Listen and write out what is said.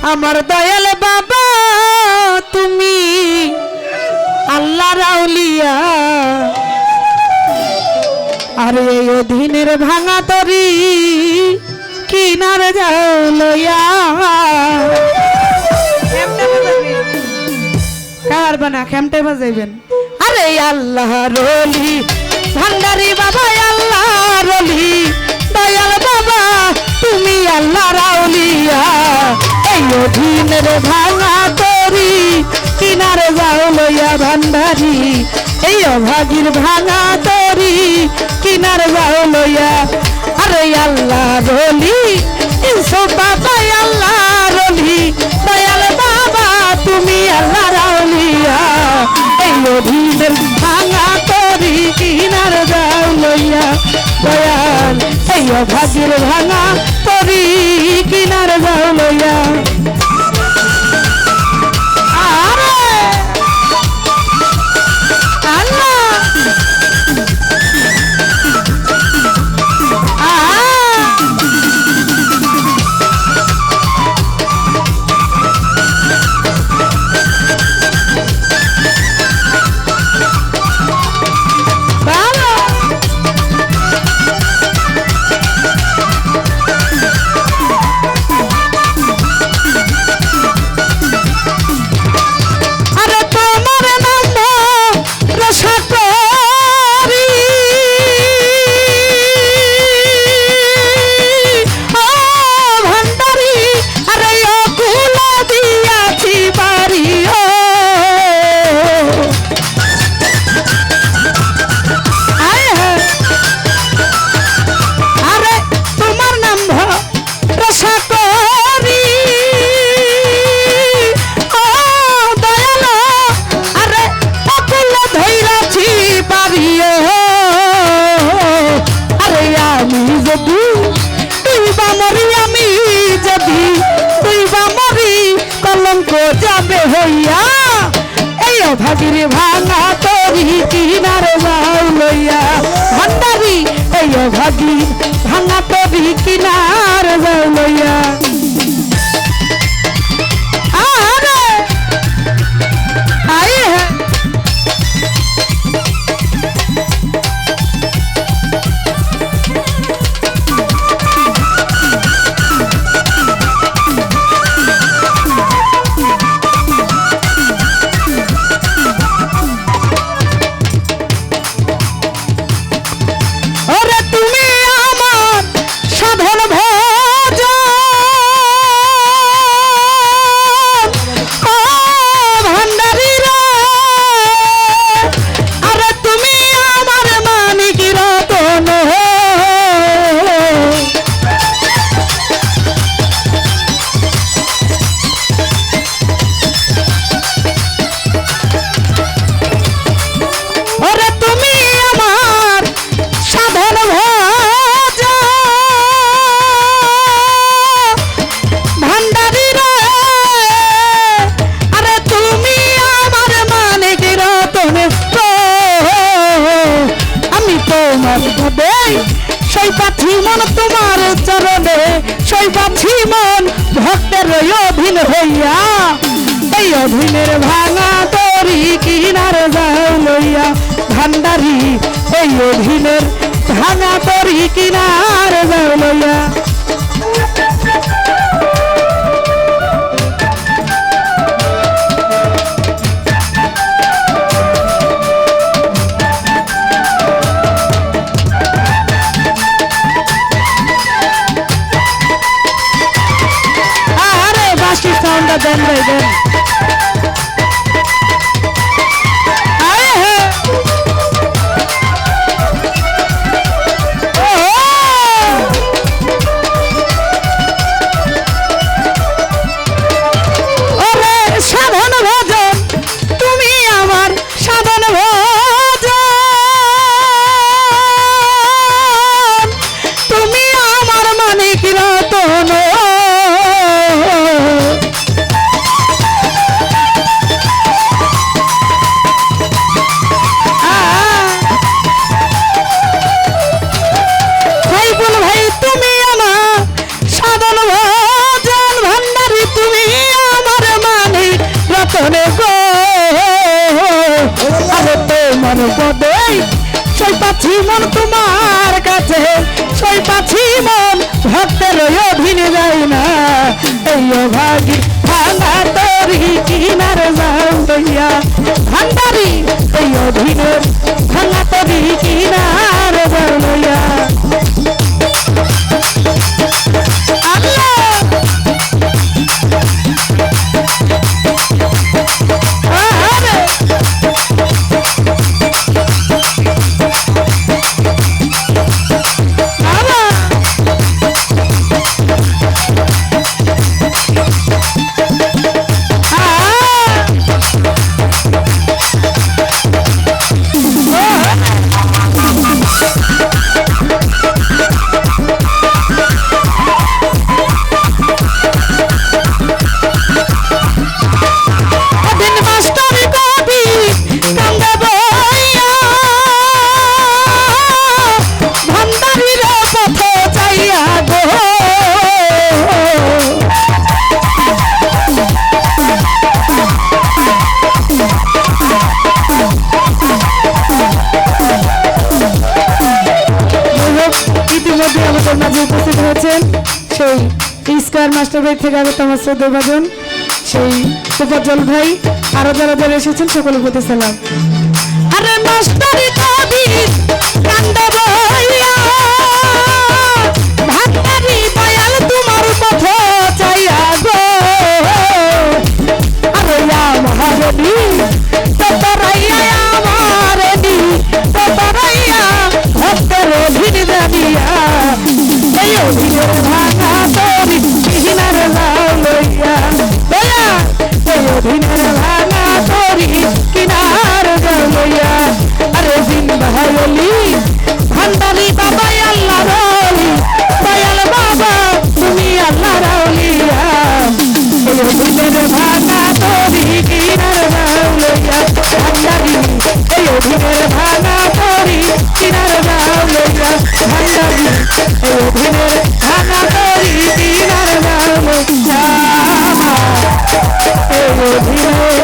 আমার দয়াল বাবা তুমি আল্লাহর আউলিয়া আরে এই অধীনের ভাঙা তরি কিনারে যাও লইয়া কার বানা খেমটে বাজাইবেন আরে আল্লাহ রলি ভান্ডারি বাবা আল্লাহ রলি দয়াল বাবা তুমি আল্লাহর আউলিয়া এই অধীনের ভাঙা তরি কিনারে যাও লইয়া ভান্ডারি এই অভাগীর ভাঙা তরি কিনারে যাও লইয়া আরে আল্লাহ রলি ইসো বাবা আল্লাহ রলি দয়াল বাবা তুমি আল্লাহর আউলিয়া এই অধীনের ভাঙা তরি কিনারে যাও লইয়া দয়াল এই অভাগীর ভাঙা তরি কিনারে যাও লইয়া যাবে হইয়া এই অভাগীর ভাঙা তরি কিনারে যাও লইয়া ভান্ডারি এই অভাগীর ভাঙা তরি কিনারে যাও লইয়া আরে আয়ে তোমার চরণে সৈবাছি মন ভক্তের অধীন হইয়া এই অধীনের ভাঙা তরি কিনারে যাও লইয়া ভান্ডারি এই অধীনের ভাঙা তরি কিনারে যাও লইয়া দেন ভাই দেন সাধন ভজন তুমি আমার সাধন ভজন তুমি আমার মানিক রতন পাছি মন ভক্তের অধীনে যায় না এই অভাগী ভাঙা তরি কিনার যাও লইয়া ভান্ডারি এই অধীনের ভাঙা তরি কিনার যাও লইয়া আমাদের মাঝে উপস্থিত হয়েছেন সেই স্কয়ার মাস্টার ভাই থেকে আগত আমার শ্রদ্ধেয় ভাজন সেই তোফাজ্জল ভাই আরো যারা যারা এসেছেন সকলের প্রতি সালাম। আরে মাস্টারি কবি কান্দে বইয়া ভান্ডারি দয়াল তোমার পথ চাইয়া গো আরে আমারনি তোরাইয়া আমারনি তোরাইয়া ভক্তের অধীনে দাঁড়িয়া এই অধীনের ভাঙা তরি কিনার যাও লইয়া দয়া এই অধীনের ভাঙা তরি কিনার যাও লইয়া আরে দিন ভাইলি ভান্ডারি বাবা আল্লাহ রলি দয়াল বাবা তুমি আল্লাহ রলিয়া এই অধীনের ভাঙা তরি কিনার যাও লইয়া ভান্ডারি এই অধীনের ভাঙা তরি কিনার যাও লইয়া ভান্ডারি এই অধীনের ভাঙা তরি কিনার যাও লইয়া এই অধীনের